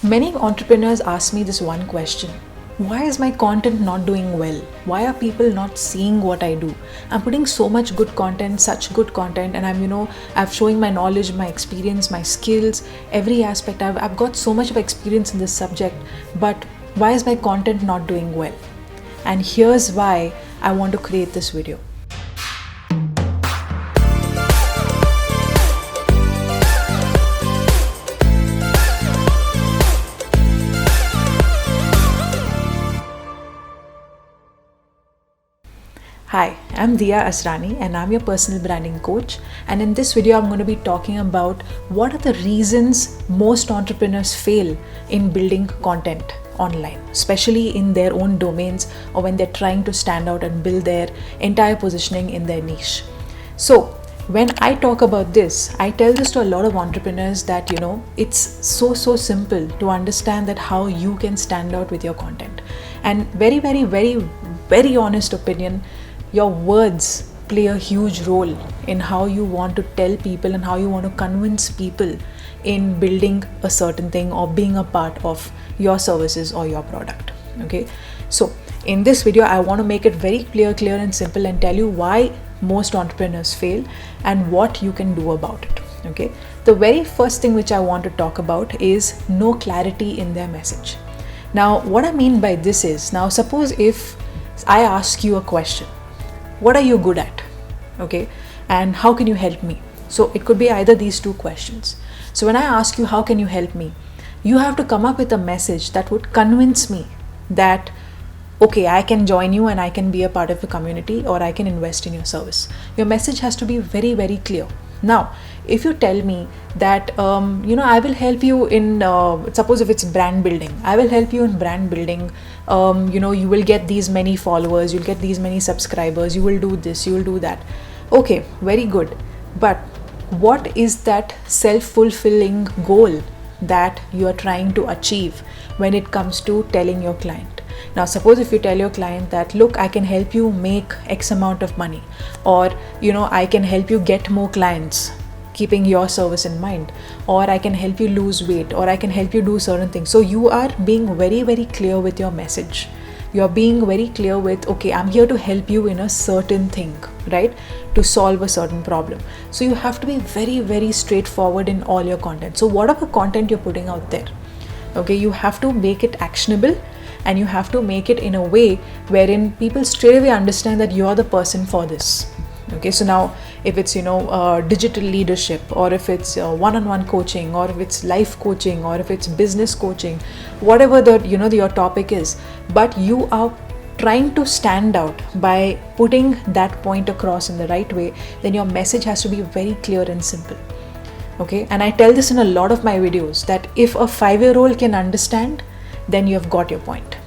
Many entrepreneurs ask me this one question: why is my content not doing well? Why are people not seeing what I do? I'm putting so much good content, such good content, and I'm showing my knowledge, my experience, my skills, every aspect. I've got so much of experience in this subject, but why is my content not doing well? And here's why I want to create this video. Hi, I'm Diya Asrani and I'm your personal branding coach. And in this video, I'm going to be talking about what are the reasons most entrepreneurs fail in building content online, especially in their own domains or when they're trying to stand out and build their entire positioning in their niche. So, when I talk about this, I tell this to a lot of entrepreneurs that, it's so simple to understand that how you can stand out with your content. And very honest opinion, your words play a huge role in how you want to tell people and how you want to convince people in building a certain thing or being a part of your services or your product. Okay, so in this video I want to make it very clear and simple and tell you why most entrepreneurs fail and what you can do about it. Okay, the very first thing which I want to talk about is no clarity in their message. Now what I mean by this is, now suppose if I ask you a question: what are you good at? Okay, and how can you help me? So it could be either these two questions. So when I ask you how can you help me, you have to come up with a message that would convince me that okay, I can join you and I can be a part of the community or I can invest in your service. Your message has to be very clear. Now if you tell me that I will help you in suppose if it's brand building, I will help you in brand building, you will get these many followers, you'll get these many subscribers, you will do this, you will do that. Okay, very good, but what is that self-fulfilling goal that you are trying to achieve when it comes to telling your client? Now suppose if you tell your client that look, I can help you make X amount of money, or I can help you get more clients keeping your service in mind, or I can help you lose weight, or I can help you do certain things. So you are being very clear with your message. You're being very clear with, okay, I'm here to help you in a certain thing, right? To solve a certain problem. So you have to be very straightforward in all your content. So whatever content you're putting out there, okay, you have to make it actionable and you have to make it in a way wherein people straight away understand that you're the person for this. Okay, so now if it's digital leadership, or if it's one-on-one coaching, or if it's life coaching, or if it's business coaching, whatever your topic is, but you are trying to stand out by putting that point across in the right way, then your message has to be very clear and simple. Okay, and I tell this in a lot of my videos that if a 5-year-old can understand, then you have got your point.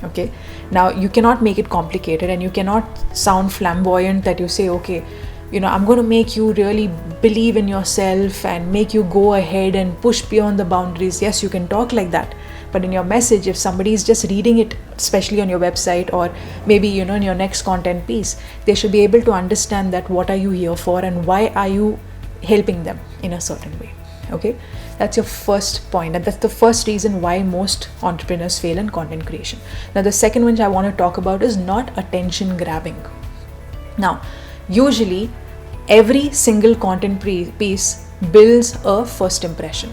Okay, now you cannot make it complicated and you cannot sound flamboyant that you say, okay, I'm going to make you really believe in yourself and make you go ahead and push beyond the boundaries. Yes, you can talk like that, but in your message, if somebody is just reading it, especially on your website or maybe in your next content piece, they should be able to understand that what are you here for and why are you helping them in a certain way. Okay, that's your first point, and that's the first reason why most entrepreneurs fail in content creation. Now the second one which I want to talk about is not attention grabbing. Now usually every single content piece builds a first impression,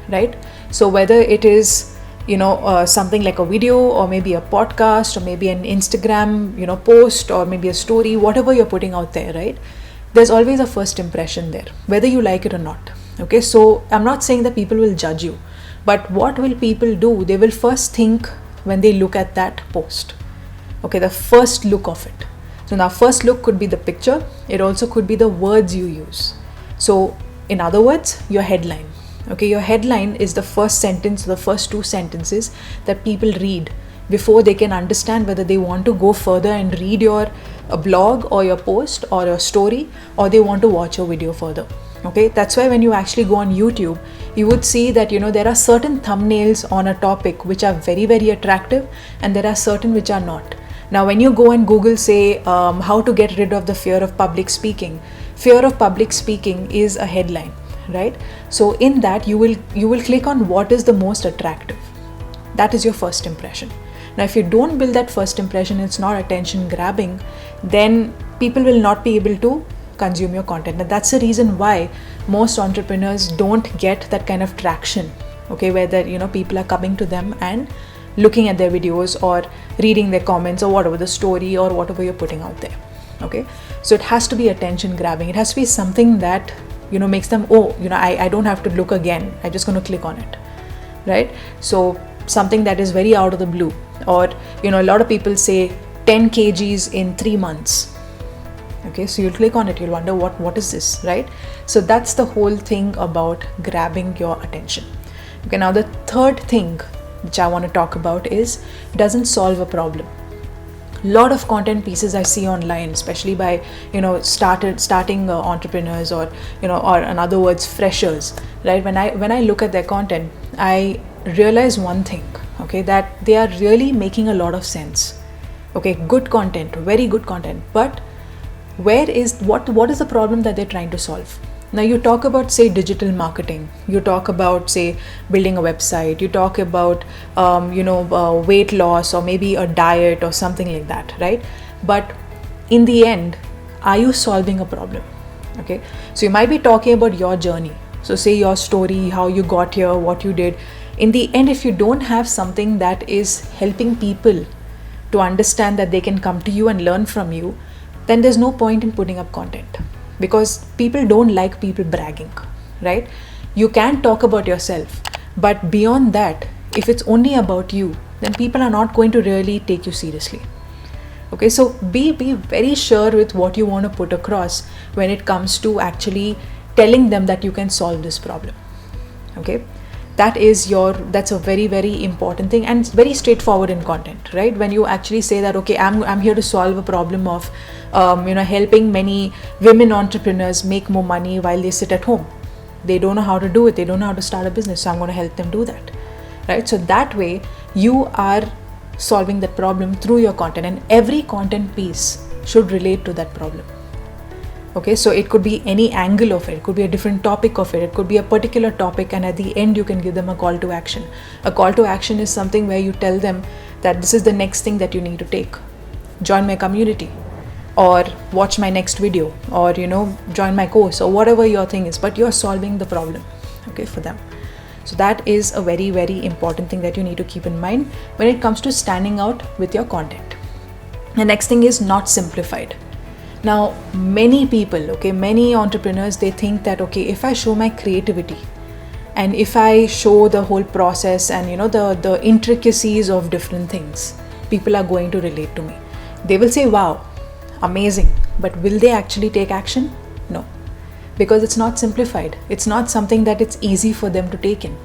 right? So whether it is something like a video or maybe a podcast or maybe an Instagram post or maybe a story, whatever you're putting out there, right? There's always a first impression there, whether you like it or not. Okay, so I'm not saying that people will judge you, but what will people do? They will first think when they look at that post. Okay, the first look of it. So now first look could be the picture. It also could be the words you use. So in other words, your headline. Okay, your headline is the first sentence, the first 2 sentences that people read before they can understand whether they want to go further and read your blog or your post or your story, or they want to watch your video further. Okay, that's why when you actually go on YouTube, you would see that there are certain thumbnails on a topic which are very attractive, and there are certain which are not. Now when you go and Google say how to get rid of the fear of public speaking is a headline, right? So in that you will click on what is the most attractive. That is your first impression. Now if you don't build that first impression, it's not attention grabbing, then people will not be able to consume your content. Now that's the reason why most entrepreneurs don't get that kind of traction, okay, where that people are coming to them and looking at their videos or reading their comments or whatever, the story or whatever you're putting out there. Okay, so it has to be attention grabbing. It has to be something that makes them, I don't have to look again, I'm just going to click on it, right? So something that is very out of the blue, or a lot of people say 10 kgs in 3 months. Okay, so you'll click on it, you'll wonder what is this, right? So that's the whole thing about grabbing your attention. Okay, now the third thing which I want to talk about is doesn't solve a problem. Lot of content pieces I see online, especially by starting entrepreneurs, or or in other words freshers, right? When I look at their content, I realize one thing, okay, that they are really making a lot of sense. Okay, good content, very good content, but what is the problem that they're trying to solve? Now you talk about, say, digital marketing, you talk about, say, building a website, you talk about weight loss, or maybe a diet or something like that, right? But in the end, are you solving a problem? Okay, so you might be talking about your journey, so say your story, how you got here, what you did. In the end, if you don't have something that is helping people to understand that they can come to you and learn from you, then there's no point in putting up content, because people don't like people bragging, right? You can talk about yourself, but beyond that, if it's only about you, then people are not going to really take you seriously. Okay, so be very sure with what you want to put across when it comes to actually telling them that you can solve this problem. Okay, that's a very, very important thing, and it's very straightforward in content, right? When you actually say that, okay, I'm here to solve a problem of helping many women entrepreneurs make more money while they sit at home. They don't know how to do it, they don't know how to start a business, so I'm going to help them do that, right? So that way you are solving that problem through your content, and every content piece should relate to that problem. Okay, so it could be any angle of it could be a different topic of it could be a particular topic, and at the end you can give them a call to action. A call to action is something where you tell them that this is the next thing that you need to take. Join my community, or watch my next video, or join my course, or whatever your thing is, but you're solving the problem, okay, for them. So that is a very, very important thing that you need to keep in mind when it comes to standing out with your content. The next thing is not simplified. Now many people, okay, many entrepreneurs, they think that, okay, if I show my creativity and if I show the whole process and the intricacies of different things, people are going to relate to me. They will say, wow, amazing, but will they actually take action? No, because it's not simplified. It's not something that it's easy for them to take in.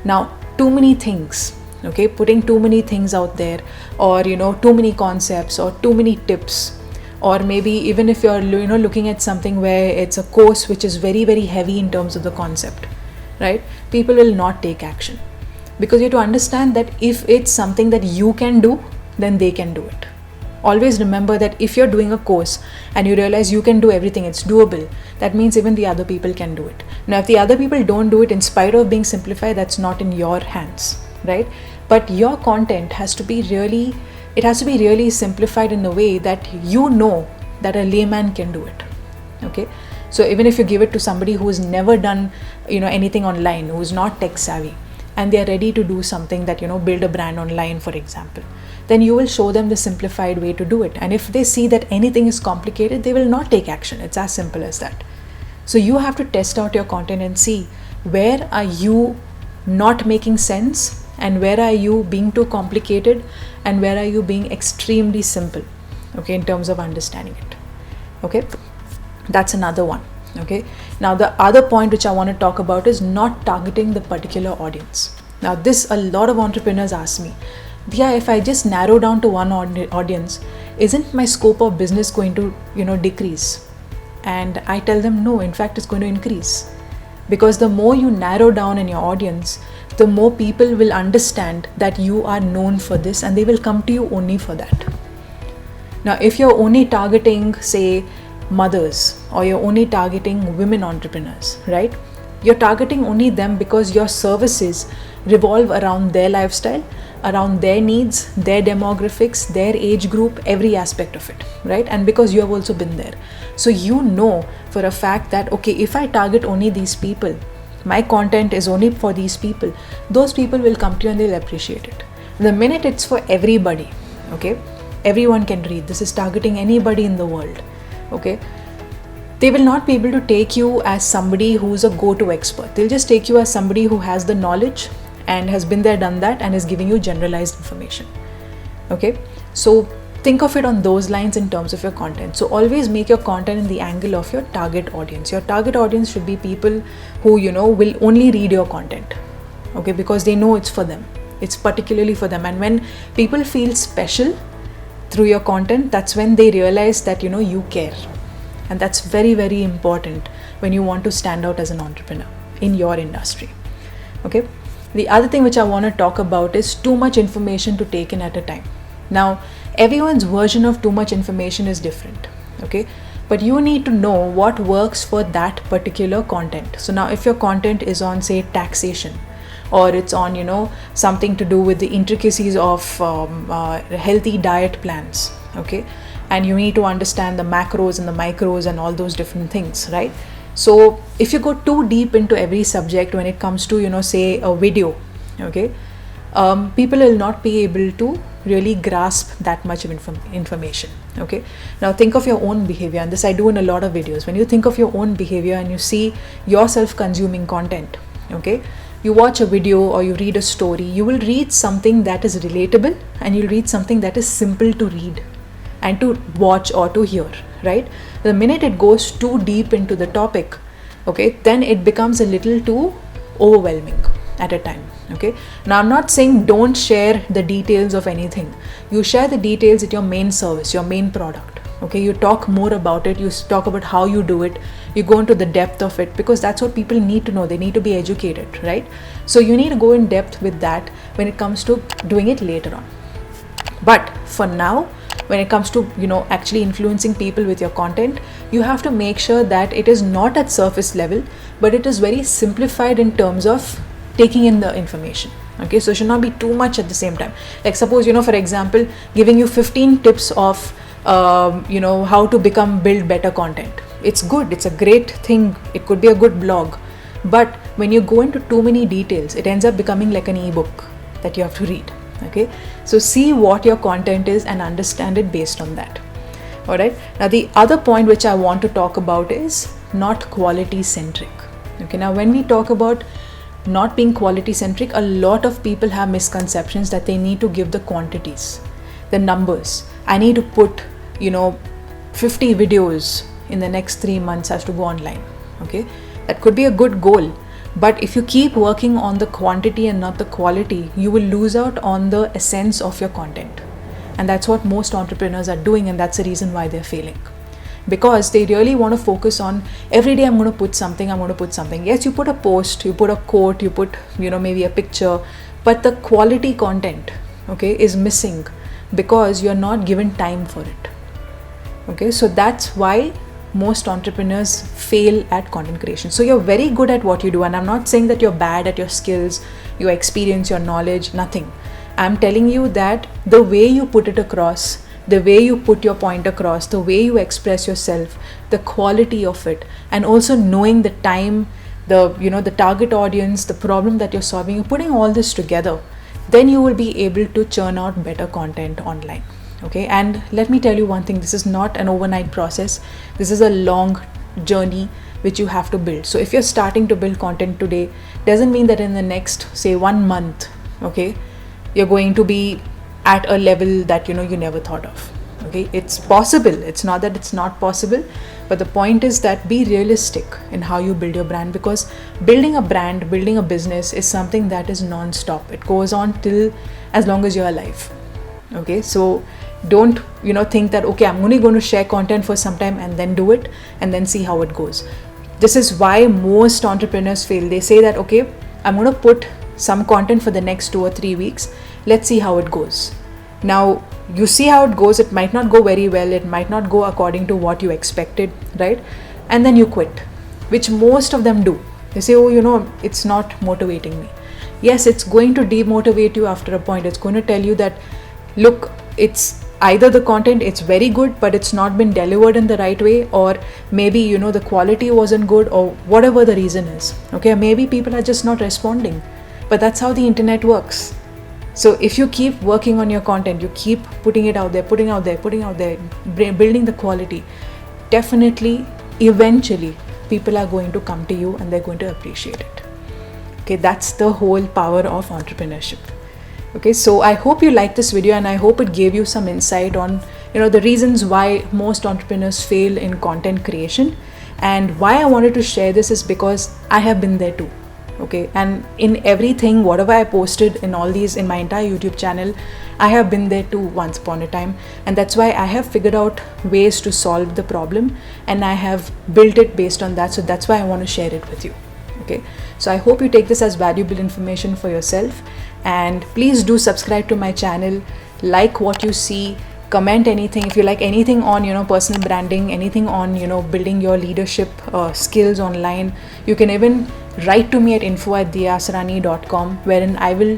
Now too many things, okay, putting too many things out there, or too many concepts or too many tips, or maybe even if you're looking at something where it's a course which is very, very heavy in terms of the concept, right? People will not take action, because you have to understand that if it's something that you can do, then they can do it. Always remember that if you're doing a course and you realize you can do everything, it's doable, that means even the other people can do it. Now if the other people don't do it in spite of being simplified, that's not in your hands, right? But your content has to be really simplified in a way that that a layman can do it. Okay, so even if you give it to somebody who's never done anything online, who's not tech savvy, and they're ready to do something that build a brand online, for example, then you will show them the simplified way to do it. And if they see that anything is complicated, they will not take action. It's as simple as that. So you have to test out your content and see where are you not making sense, and where are you being too complicated, and where are you being extremely simple, okay, in terms of understanding it. Okay, that's another one. Okay, now the other point which I want to talk about is not targeting the particular audience. Now this, a lot of entrepreneurs ask me, Diya, if I just narrow down to one audience, isn't my scope of business going to decrease? And I tell them, no, in fact it's going to increase, because the more you narrow down in your audience, the more people will understand that you are known for this, and they will come to you only for that. Now if you're only targeting, say, mothers, or you're only targeting women entrepreneurs, right, You're targeting only them because your services revolve around their lifestyle, around their needs, their demographics, their age group, every aspect of it, right? And because you have also been there. So you know for a fact that, okay, if I target only these people, my content is only for these people, those people will come to you and they'll appreciate it. The minute it's for everybody, okay, everyone can read, this is targeting anybody in the world, okay, they will not be able to take you as somebody who's a go-to expert. They'll just take you as somebody who has the knowledge and has been there, done that, and is giving you generalized information. Okay, so think of it on those lines in terms of your content. So always make your content in the angle of your target audience. Your target audience should be people who, you know, will only read your content, okay, because they know it's for them. It's particularly for them. And when people feel special through your content, that's when they realize that, you know, you care. And that's very, very important when you want to stand out as an entrepreneur in your industry. Okay. The other thing which I want to talk about is too much information to take in at a time. Now, everyone's version of too much information is different. Okay. But you need to know what works for that particular content. So now if your content is on, say, taxation, or it's on, you know, something to do with the intricacies of healthy diet plans, okay, and you need to understand the macros and the micros and all those different things, right? So if you go too deep into every subject when it comes to, you know, say a video, okay, people will not be able to really grasp that much of information. Okay, now think of your own behavior, and this I do in a lot of videos. When you think of your own behavior and you see yourself consuming content, okay, you watch a video or you read a story, you will read something that is relatable and you'll read something that is simple to read and to watch or to hear, right? The minute it goes too deep into the topic, okay, then it becomes a little too overwhelming at a time. Okay, now I'm not saying don't share the details of anything. You share the details at your main service, your main product. Okay, you talk more about it, you talk about how you do it, you go into the depth of it, because that's what people need to know. They need to be educated, right? So you need to go in depth with that when it comes to doing it later on. But for now, when it comes to, you know, actually influencing people with your content, you have to make sure that it is not at surface level, but it is very simplified in terms of taking in the information. Okay, so it should not be too much at the same time. Like suppose, you know, for example, giving you 15 tips of you know, how to build better content. It's good, it's a great thing, it could be a good blog, but when you go into too many details, it ends up becoming like an ebook that you have to read. Okay, so see what your content is and understand it based on that. All right, now the other point which I want to talk about is not quality centric. Okay, now when we talk about not being quality centric, a lot of people have misconceptions that they need to give the quantities, the numbers. I need to put, you know, 50 videos in the next 3 months has to go online. Okay, that could be a good goal, but if you keep working on the quantity and not the quality, you will lose out on the essence of your content. And that's what most entrepreneurs are doing, and that's the reason why they're failing. Because they really want to focus on every day I'm going to put something. Yes, you put a post, you put a quote, you put, you know, maybe a picture, but the quality content, okay, is missing because you're not given time for it. Okay, so that's why most entrepreneurs fail at content creation. So you're very good at what you do, and I'm not saying that you're bad at your skills, your experience, your knowledge, nothing. I'm telling you that the way you put it across, the way you put your point across, the way you express yourself, the quality of it, and also knowing the time, the, you know, the target audience, the problem that you're solving, you're putting all this together, then you will be able to churn out better content online. Okay, and let me tell you one thing, this is not an overnight process. This is a long journey which you have to build. So if you're starting to build content today, doesn't mean that in the next, say, 1 month, okay, you're going to be at a level that, you know, you never thought of. Okay, it's possible. It's not that it's not possible, but the point is that be realistic in how you build your brand, because building a brand, building a business is something that is non-stop. It goes on till as long as you're alive. Okay, so don't, you know, think that, okay, I'm only going to share content for some time and then do it and then see how it goes. This is why most entrepreneurs fail. They say that, okay, I'm going to put some content for the next 2 or 3 weeks. Let's see how it goes. Now, you see how it goes. It might not go very well. It might not go according to what you expected, right? And then you quit, which most of them do. They say, oh, it's not motivating me. Yes, it's going to demotivate you after a point. It's going to tell you that, look, it's either the content, it's very good, but it's not been delivered in the right way, or maybe, the quality wasn't good, or whatever the reason is. Okay, maybe people are just not responding, but that's how the internet works. So if you keep working on your content, you keep putting it out there, building the quality, definitely, eventually, people are going to come to you and they're going to appreciate it. Okay, that's the whole power of entrepreneurship. Okay, so I hope you liked this video, and I hope it gave you some insight on, the reasons why most entrepreneurs fail in content creation. And why I wanted to share this is because I have been there too. Okay, and in everything, whatever I posted in all these, in my entire YouTube channel, I have been there too once upon a time, and that's why I have figured out ways to solve the problem, and I have built it based on that. So that's why I want to share it with you. Okay, so I hope you take this as valuable information for yourself, and please do subscribe to my channel, like what you see, comment anything. If you like anything on personal branding, anything on building your leadership skills online, you can even write to me at info@diyaasrani.com, wherein I will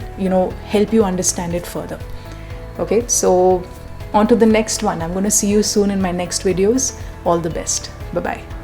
help you understand it further. Okay, so on to the next one. I'm going to see you soon in my next videos. All the best. Bye bye.